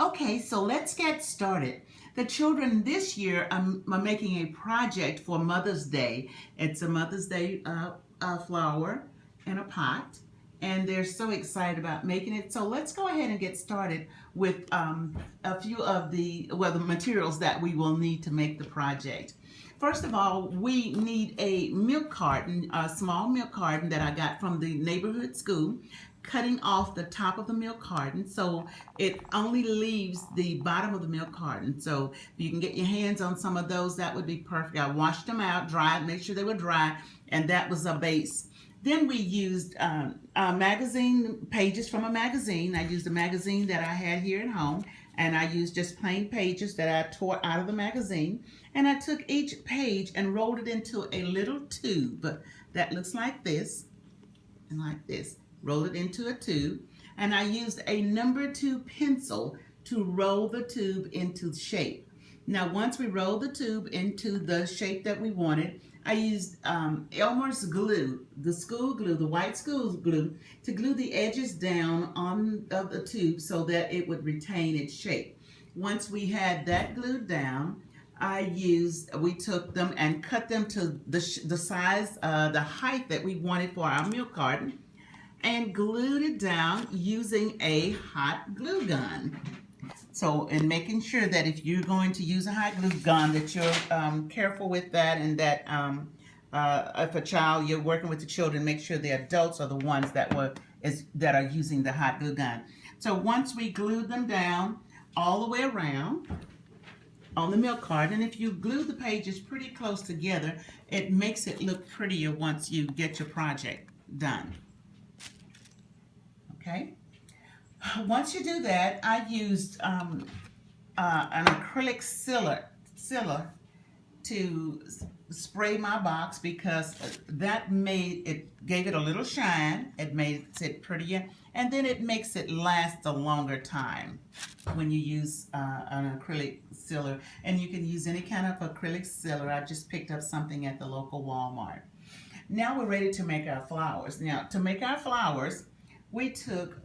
Okay, so let's get started. The children this year are making a project for Mother's Day. It's a Mother's Day flower in a pot, and they're so excited about making it. So let's go ahead and get started with a few of the materials that we will need to make the project. First of all, we need a milk carton, a small milk carton that I got from the neighborhood school, cutting off the top of the milk carton so it only leaves the bottom of the milk carton. So if you can get your hands on some of those, that would be perfect. I washed them out, dried, made sure they were dry, and that was a base. Then we used magazine pages from a magazine. I used a magazine that I had here at home, and I used just plain pages that I tore out of the magazine. And I took each page and rolled it into a little tube that looks like this and like this. Roll it into a tube, and I used a number 2 pencil to roll the tube into shape. Now, once we rolled the tube into the shape that we wanted, I used Elmer's glue, the school glue, the white school glue, to glue the edges down on of the tube so that it would retain its shape. Once we had that glued down, we took them and cut them to the size, the height that we wanted for our milk carton, and glued it down using a hot glue gun. So, in making sure that if you're going to use a hot glue gun, that you're careful with that, and that if you're working with the children, make sure the adults are the ones that are using the hot glue gun. So once we glued them down all the way around on the milk carton, and if you glue the pages pretty close together, it makes it look prettier once you get your project done. Okay. Once you do that, I used an acrylic sealer to spray my box because that gave it a little shine. It made it prettier, and then it makes it last a longer time when you use an acrylic sealer. And you can use any kind of acrylic sealer. I just picked up something at the local Walmart. Now we're ready to make our flowers. Now, to make our flowers, we took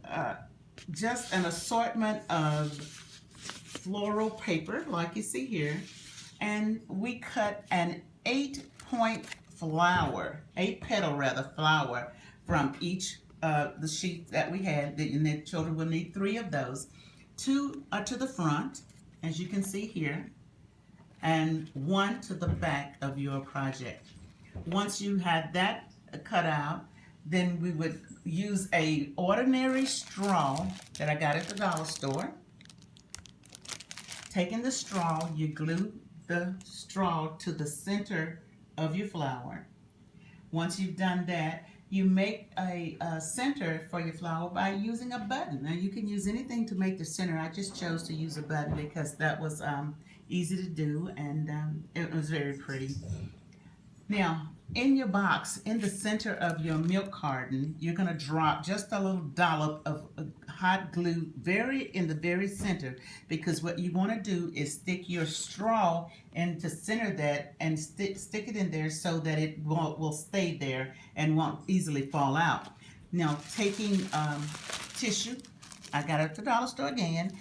just an assortment of floral paper, like you see here, and we cut an 8-point flower, 8-petal flower from each the sheet that we had, and the children will need 3 of those. 2 are to the front, as you can see here, and 1 to the back of your project. Once you had that cut out, then we would use a ordinary straw that I got at the dollar store. Taking the straw, you glue the straw to the center of your flower. Once you've done that, you make a center for your flower by using a button. Now, you can use anything to make the center. I just chose to use a button because that was easy to do, and it was very pretty. Now, in your box, in the center of your milk carton, you're going to drop just a little dollop of hot glue in the very center, because what you want to do is stick your straw in to center that and stick it in there so that it will stay there and won't easily fall out. Now, taking tissue, I got it at the dollar store again,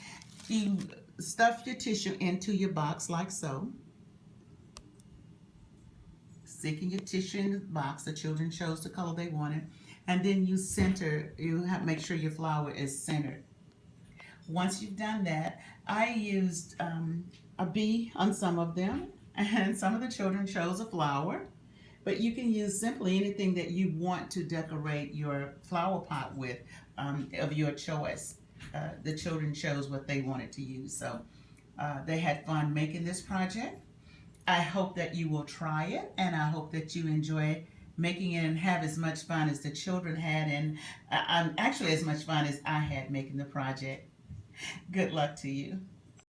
you stuff your tissue into your box like so. Sticking your tissue in the box, the children chose the color they wanted, and then make sure your flower is centered. Once you've done that, I used a bee on some of them, and some of the children chose a flower, but you can use simply anything that you want to decorate your flower pot with, of your choice. The children chose what they wanted to use, so they had fun making this project. I hope that you will try it, and I hope that you enjoy making it and have as much fun as the children had, and actually as much fun as I had making the project. Good luck to you.